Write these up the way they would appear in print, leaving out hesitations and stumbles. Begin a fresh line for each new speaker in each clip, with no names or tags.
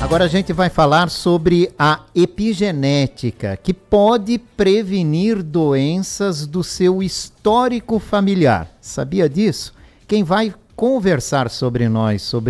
Agora a gente vai falar sobre a epigenética, que pode prevenir doenças do seu histórico familiar. Sabia disso? Quem vai conversar sobre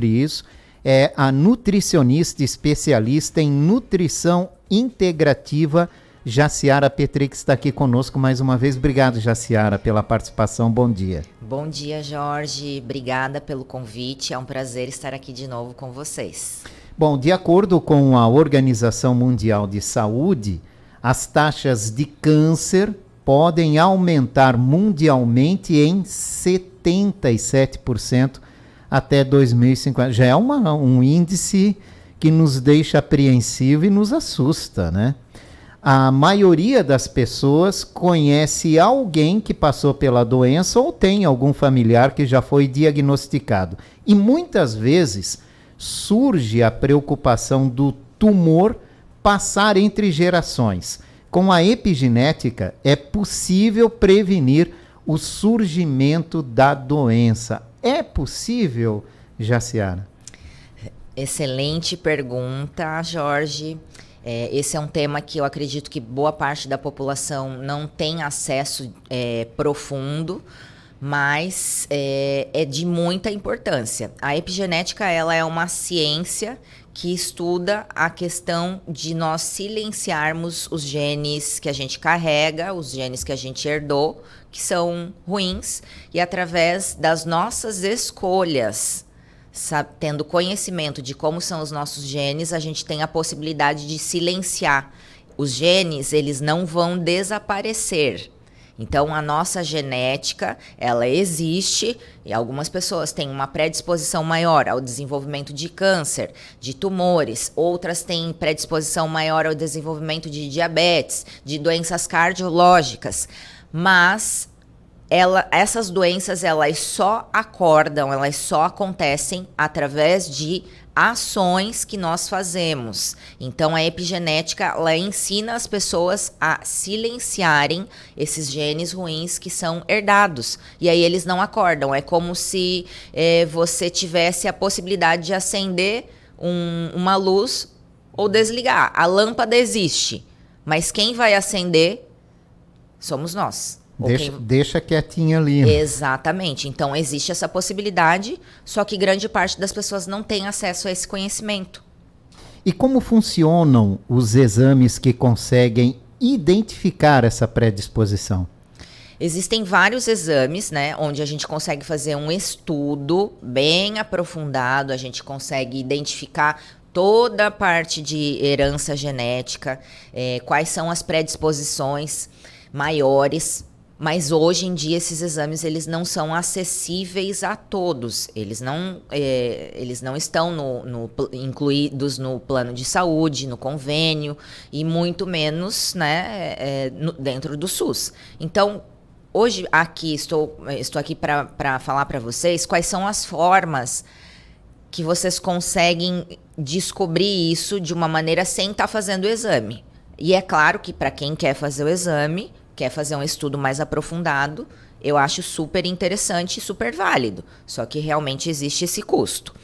isso é a nutricionista especialista em nutrição integrativa, Jaciara Petri, que está aqui conosco mais uma vez. Obrigado, Jaciara, pela participação. Bom dia.
Bom dia, Jorge. Obrigada pelo convite. É um prazer estar aqui de novo com vocês.
Bom, de acordo com a Organização Mundial de Saúde, as taxas de câncer podem aumentar mundialmente em 77% até 2050. Já é um índice que nos deixa apreensivo e nos assusta, né? A maioria das pessoas conhece alguém que passou pela doença ou tem algum familiar que já foi diagnosticado. E muitas vezes surge a preocupação do tumor passar entre gerações. Com a epigenética, é possível prevenir o surgimento da doença. É possível, Jaciara?
Excelente pergunta, Jorge. Esse é um tema que eu acredito que boa parte da população não tem acesso profundo, mas é de muita importância. A epigenética, ela é uma ciência que estuda a questão de nós silenciarmos os genes que a gente carrega, os genes que a gente herdou, que são ruins, e através das nossas escolhas, tendo conhecimento de como são os nossos genes, a gente tem a possibilidade de silenciar. Os genes, eles não vão desaparecer. Então, a nossa genética, ela existe e algumas pessoas têm uma predisposição maior ao desenvolvimento de câncer, de tumores, outras têm predisposição maior ao desenvolvimento de diabetes, de doenças cardiológicas, mas essas doenças, elas só acordam, elas só acontecem através de ações que nós fazemos. Então, a epigenética, ela ensina as pessoas a silenciarem esses genes ruins que são herdados. E aí eles não acordam. É como se você tivesse a possibilidade de acender uma luz ou desligar. A lâmpada existe, mas quem vai acender somos nós.
Deixa quietinha ali.
Exatamente. Então, existe essa possibilidade, só que grande parte das pessoas não tem acesso a esse conhecimento.
E como funcionam os exames que conseguem identificar essa predisposição?
Existem vários exames, né, onde a gente consegue fazer um estudo bem aprofundado, a gente consegue identificar toda a parte de herança genética, quais são as predisposições maiores. Mas hoje em dia esses exames, eles não são acessíveis a todos. Eles não estão incluídos no plano de saúde, no convênio e muito menos, né, dentro do SUS. Então, hoje estou aqui para falar para vocês quais são as formas que vocês conseguem descobrir isso de uma maneira sem estar fazendo o exame. E é claro que para quem quer fazer o exame, quer fazer um estudo mais aprofundado, eu acho super interessante e super válido. Só que realmente existe esse custo.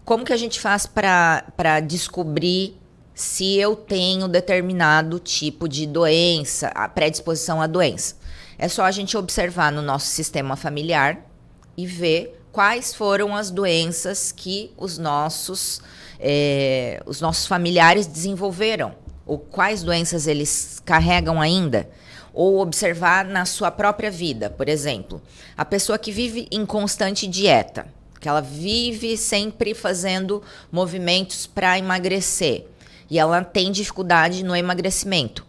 Como que a gente faz para descobrir se eu tenho determinado tipo de doença, a predisposição à doença? É só a gente observar no nosso sistema familiar e ver quais foram as doenças que os nossos familiares desenvolveram, ou quais doenças eles carregam ainda. Ou observar na sua própria vida, por exemplo, a pessoa que vive em constante dieta, que ela vive sempre fazendo movimentos para emagrecer e ela tem dificuldade no emagrecimento.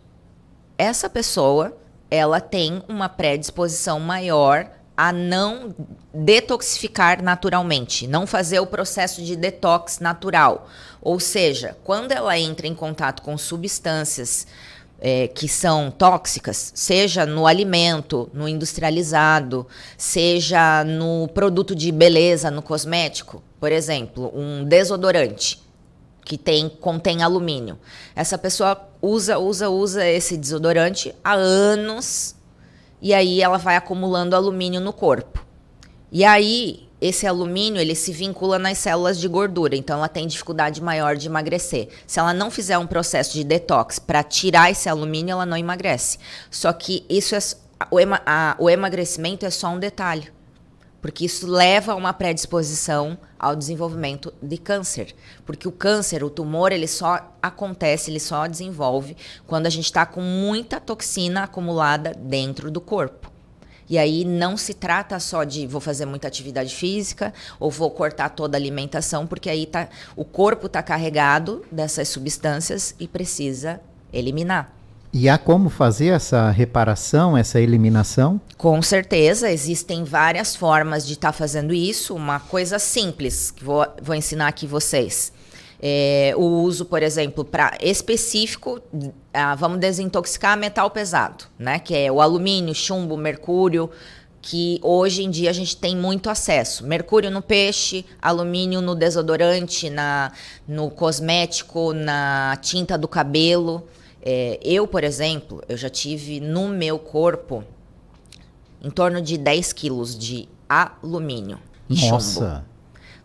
Essa pessoa, ela tem uma predisposição maior a não detoxificar naturalmente, não fazer o processo de detox natural. Ou seja, quando ela entra em contato com substâncias que são tóxicas, seja no alimento, no industrializado, seja no produto de beleza, no cosmético, por exemplo, um desodorante que contém alumínio. Essa pessoa usa esse desodorante há anos e aí ela vai acumulando alumínio no corpo. E aí esse alumínio, ele se vincula nas células de gordura, então ela tem dificuldade maior de emagrecer. Se ela não fizer um processo de detox para tirar esse alumínio, ela não emagrece. Só que isso o emagrecimento é só um detalhe, porque isso leva a uma predisposição ao desenvolvimento de câncer. Porque o câncer, o tumor, ele só acontece, ele só desenvolve quando a gente está com muita toxina acumulada dentro do corpo. E aí não se trata só de vou fazer muita atividade física ou vou cortar toda a alimentação, porque aí o corpo está carregado dessas substâncias e precisa eliminar.
E há como fazer essa reparação, essa eliminação?
Com certeza, existem várias formas de estar fazendo isso. Uma coisa simples, que vou ensinar aqui vocês. O uso, por exemplo, para específico, vamos desintoxicar metal pesado, né? Que é o alumínio, chumbo, mercúrio, que hoje em dia a gente tem muito acesso. Mercúrio no peixe, alumínio no desodorante, no cosmético, na tinta do cabelo. Eu, por exemplo, eu já tive no meu corpo em torno de 10 quilos de alumínio e chumbo.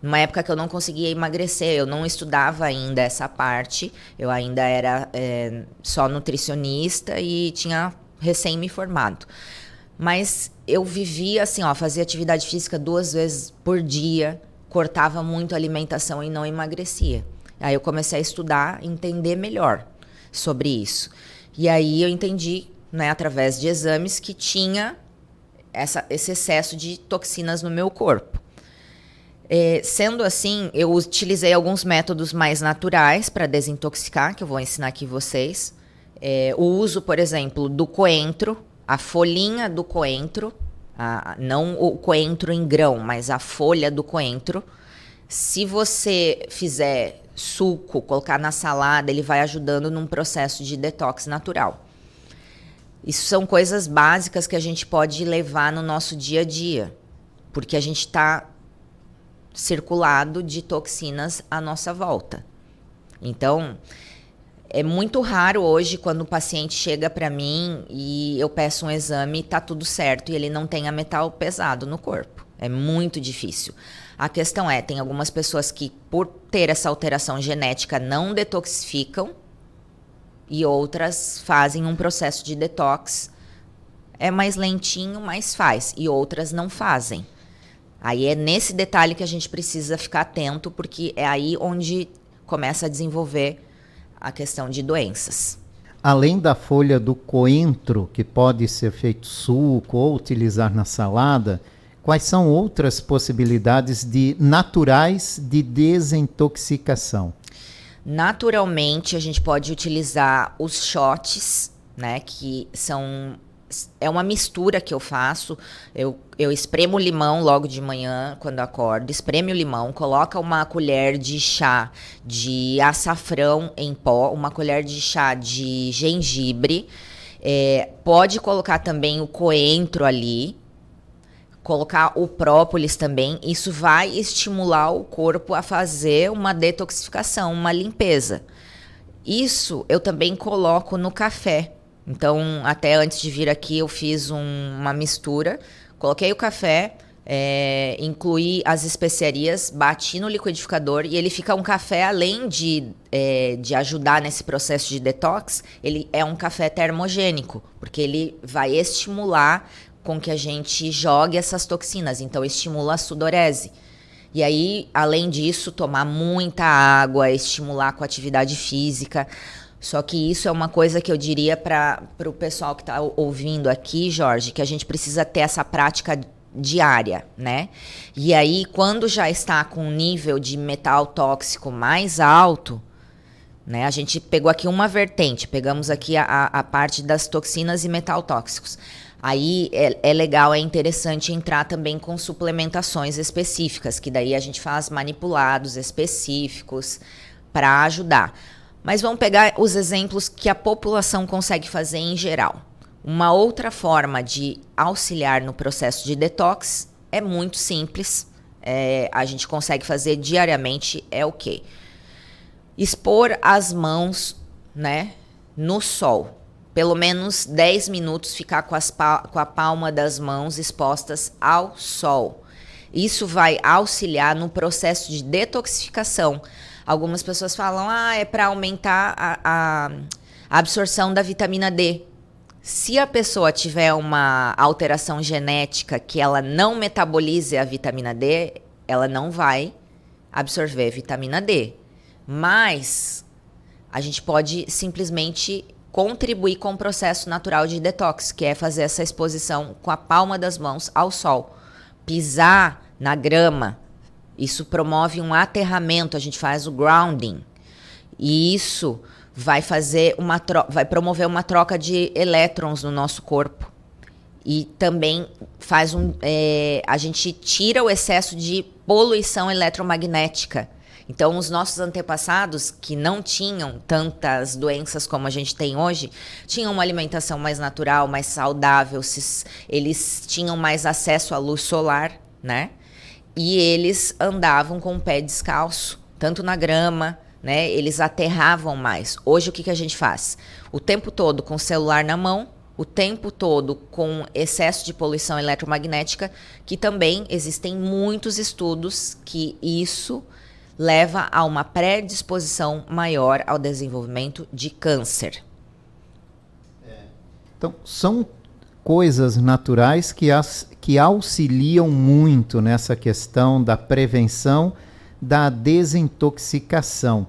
Numa época que eu não conseguia emagrecer, eu não estudava ainda essa parte, eu ainda era só nutricionista e tinha recém me formado. Mas eu vivia assim, fazia atividade física 2 vezes por dia, cortava muito a alimentação e não emagrecia. Aí eu comecei a estudar, entender melhor sobre isso. E aí eu entendi, né, através de exames, que tinha esse excesso de toxinas no meu corpo. Sendo assim, eu utilizei alguns métodos mais naturais para desintoxicar, que eu vou ensinar aqui vocês. O uso, por exemplo, do coentro, a folhinha do coentro, não o coentro em grão, mas a folha do coentro. Se você fizer suco, colocar na salada, ele vai ajudando num processo de detox natural. Isso são coisas básicas que a gente pode levar no nosso dia a dia, porque a gente está circulado de toxinas à nossa volta. Então, é muito raro hoje quando o paciente chega para mim e eu peço um exame e está tudo certo e ele não tenha metal pesado no corpo. É muito difícil. A questão tem algumas pessoas que, por ter essa alteração genética, não detoxificam e outras fazem um processo de detox. É mais lentinho, mas faz. E outras não fazem. Aí é nesse detalhe que a gente precisa ficar atento, porque é aí onde começa a desenvolver a questão de doenças.
Além da folha do coentro, que pode ser feito suco ou utilizar na salada, quais são outras possibilidades naturais de desintoxicação?
Naturalmente, a gente pode utilizar os shots, né, que é uma mistura que eu faço. Eu espremo limão logo de manhã, quando eu acordo. Espreme o limão, coloca uma colher de chá de açafrão em pó, uma colher de chá de gengibre. Pode colocar também o coentro ali. Colocar o própolis também. Isso vai estimular o corpo a fazer uma detoxificação, uma limpeza. Isso eu também coloco no café. Então, até antes de vir aqui, eu fiz uma mistura, coloquei o café, incluí as especiarias, bati no liquidificador e ele fica um café, além de ajudar nesse processo de detox, ele é um café termogênico, porque ele vai estimular com que a gente jogue essas toxinas, então estimula a sudorese. E aí, além disso, tomar muita água, estimular com atividade física. Só que isso é uma coisa que eu diria para o pessoal que está ouvindo aqui, Jorge, que a gente precisa ter essa prática diária, né? E aí, quando já está com um nível de metal tóxico mais alto, né? A gente pegou aqui uma vertente, pegamos aqui a parte das toxinas e metal tóxicos. Aí é legal, é interessante entrar também com suplementações específicas, que daí a gente faz manipulados específicos para ajudar. Mas vamos pegar os exemplos que a população consegue fazer em geral. Uma outra forma de auxiliar no processo de detox é muito simples. A gente consegue fazer diariamente, o quê? Expor as mãos, né, no sol. Pelo menos 10 minutos ficar com a palma das mãos expostas ao sol. Isso vai auxiliar no processo de detoxificação. Algumas pessoas falam, é para aumentar a absorção da vitamina D. Se a pessoa tiver uma alteração genética que ela não metabolize a vitamina D, ela não vai absorver vitamina D. Mas a gente pode simplesmente contribuir com o processo natural de detox, que é fazer essa exposição com a palma das mãos ao sol. Pisar na grama, isso promove um aterramento, a gente faz o grounding. E isso vai vai promover uma troca de elétrons no nosso corpo. E também faz a gente tira o excesso de poluição eletromagnética. Então, os nossos antepassados, que não tinham tantas doenças como a gente tem hoje, tinham uma alimentação mais natural, mais saudável, eles tinham mais acesso à luz solar, né? E eles andavam com o pé descalço, tanto na grama, né? Eles aterravam mais. Hoje, o que a gente faz? O tempo todo com o celular na mão, o tempo todo com excesso de poluição eletromagnética, que também existem muitos estudos que isso leva a uma predisposição maior ao desenvolvimento de câncer.
Então, são coisas naturais que auxiliam muito nessa questão da prevenção da desintoxicação.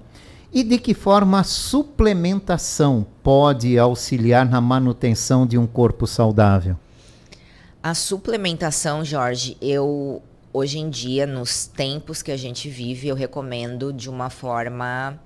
E de que forma a suplementação pode auxiliar na manutenção de um corpo saudável?
A suplementação, Jorge, hoje em dia, nos tempos que a gente vive, eu recomendo de uma forma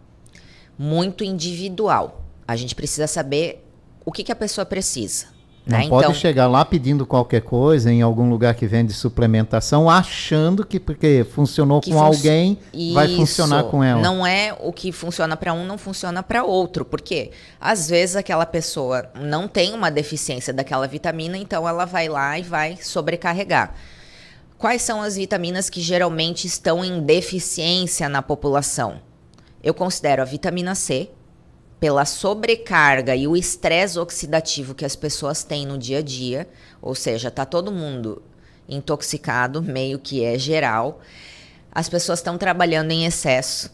muito individual. A gente precisa saber o que a pessoa precisa.
Não
né?
pode
então,
chegar lá pedindo qualquer coisa em algum lugar que vende suplementação, achando que porque funcionou com alguém, vai funcionar com ela.
Não é o que funciona para um, não funciona para outro. Porque às vezes aquela pessoa não tem uma deficiência daquela vitamina, então ela vai lá e vai sobrecarregar. Quais são as vitaminas que geralmente estão em deficiência na população? Eu considero a vitamina C, pela sobrecarga e o estresse oxidativo que as pessoas têm no dia a dia, ou seja, tá todo mundo intoxicado, meio que é geral. As pessoas estão trabalhando em excesso,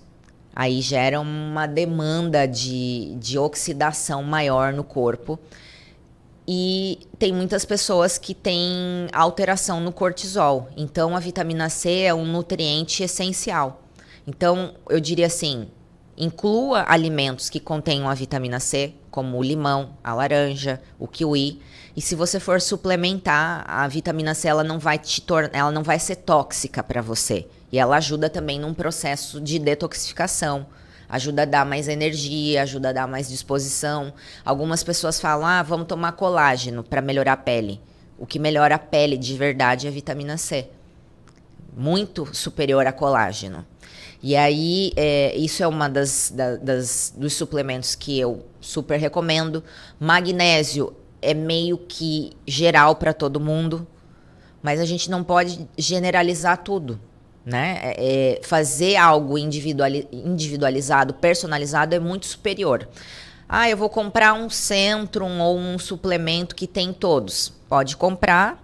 aí gera uma demanda de oxidação maior no corpo. E tem muitas pessoas que têm alteração no cortisol. Então, a vitamina C é um nutriente essencial. Então, eu diria assim, inclua alimentos que contenham a vitamina C, como o limão, a laranja, o kiwi. E se você for suplementar, a vitamina C ela não vai ser tóxica para você. E ela ajuda também num processo de detoxificação. Ajuda a dar mais energia, ajuda a dar mais disposição. Algumas pessoas falam, vamos tomar colágeno para melhorar a pele. O que melhora a pele de verdade é a vitamina C. Muito superior a colágeno. E aí, isso é uma dos suplementos que eu super recomendo. Magnésio é meio que geral para todo mundo, mas a gente não pode generalizar tudo. Né? Fazer algo individualizado, personalizado é muito superior. Eu vou comprar um Centrum ou um suplemento que tem todos. Pode comprar,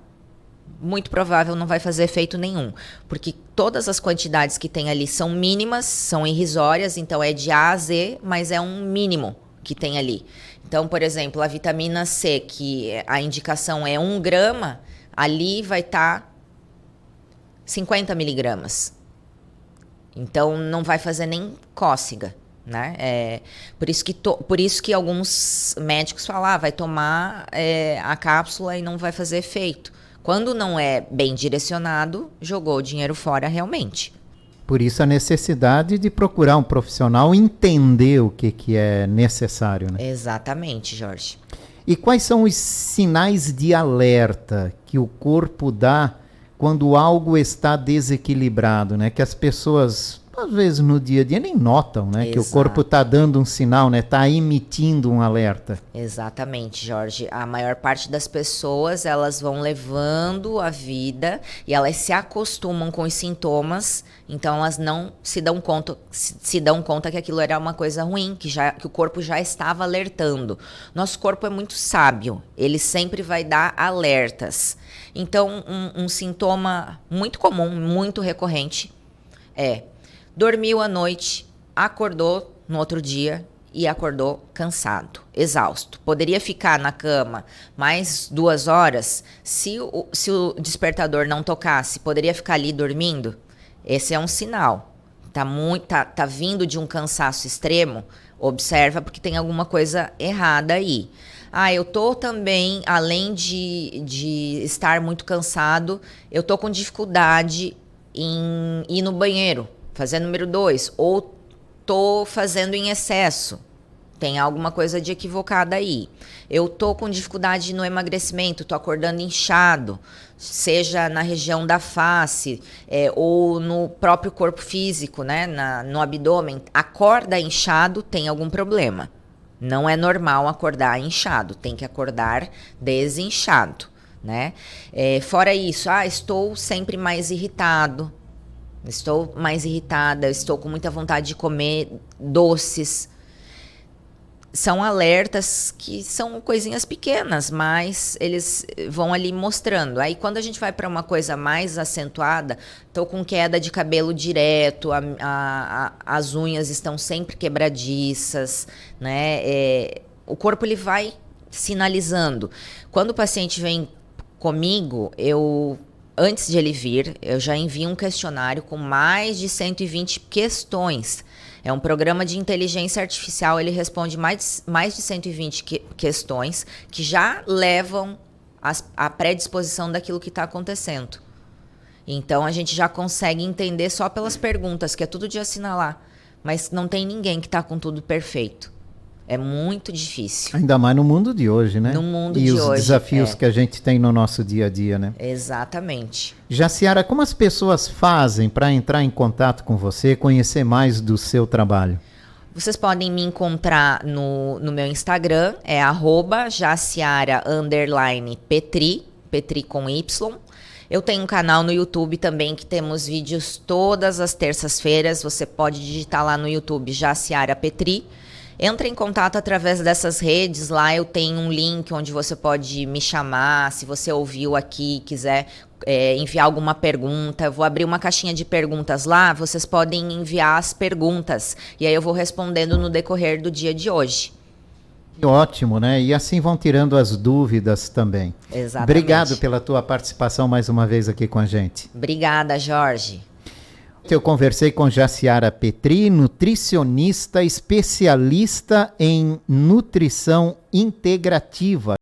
muito provável não vai fazer efeito nenhum, porque todas as quantidades que tem ali são mínimas, são irrisórias, então é de A a Z, mas é um mínimo que tem ali. Então, por exemplo, a vitamina C, que a indicação é 1 grama, ali vai estar 50 miligramas. Então, não vai fazer nem cócega, né? Por isso que alguns médicos falam, vai tomar a cápsula e não vai fazer efeito. Quando não é bem direcionado, jogou o dinheiro fora realmente.
Por isso a necessidade de procurar um profissional entender o que é necessário, né?
Exatamente, Jorge.
E quais são os sinais de alerta que o corpo dá quando algo está desequilibrado, né? Que as pessoas às vezes no dia a dia nem notam, né?
Exato.
Que o corpo está dando um sinal, né? Está emitindo um alerta.
Exatamente, Jorge. A maior parte das pessoas, elas vão levando a vida e elas se acostumam com os sintomas, então elas não se dão conta que aquilo era uma coisa ruim, que o corpo já estava alertando. Nosso corpo é muito sábio, ele sempre vai dar alertas. Então, um sintoma muito comum, muito recorrente, é: dormiu à noite, acordou no outro dia e acordou cansado, exausto. Poderia ficar na cama mais 2 horas, se o despertador não tocasse, poderia ficar ali dormindo? Esse é um sinal. Tá vindo de um cansaço extremo, observa, porque tem alguma coisa errada aí. Eu tô também, além de estar muito cansado, eu tô com dificuldade em ir no banheiro, fazer número 2, ou tô fazendo em excesso. Tem alguma coisa de equivocada aí. Eu tô com dificuldade no emagrecimento, tô acordando inchado, seja na região da face, ou no próprio corpo físico, né, no abdômen. Acorda inchado, tem algum problema. Não é normal acordar inchado, tem que acordar desinchado, né? Fora isso, estou sempre mais irritado, estou mais irritada, estou com muita vontade de comer doces. São alertas que são coisinhas pequenas, mas eles vão ali mostrando. Aí quando a gente vai para uma coisa mais acentuada, estou com queda de cabelo direto, as unhas estão sempre quebradiças, né? O corpo ele vai sinalizando. Quando o paciente vem comigo, antes de ele vir, eu já envio um questionário com mais de 120 questões. É um programa de inteligência artificial, ele responde mais de 120 questões que já levam à predisposição daquilo que está acontecendo. Então, a gente já consegue entender só pelas perguntas, que é tudo de assinalar. Mas não tem ninguém que está com tudo perfeito. É muito difícil.
Ainda mais no mundo de hoje, né?
No mundo de hoje.
E os desafios que a gente tem no nosso dia a dia, né?
Exatamente.
Jaciara, como as pessoas fazem para entrar em contato com você, conhecer mais do seu trabalho?
Vocês podem me encontrar no meu Instagram, é @jaciara_petri, Petri com Y. Eu tenho um canal no YouTube também que temos vídeos todas as terças-feiras. Você pode digitar lá no YouTube Jaciara Petri. Entra em contato através dessas redes, lá eu tenho um link onde você pode me chamar, se você ouviu aqui, quiser enviar alguma pergunta, eu vou abrir uma caixinha de perguntas lá, vocês podem enviar as perguntas, e aí eu vou respondendo no decorrer do dia de hoje.
Ótimo, né? E assim vão tirando as dúvidas também.
Exatamente.
Obrigado pela tua participação mais uma vez aqui com a gente.
Obrigada, Jorge.
Eu conversei com Jaciara Petri, nutricionista especialista em nutrição integrativa.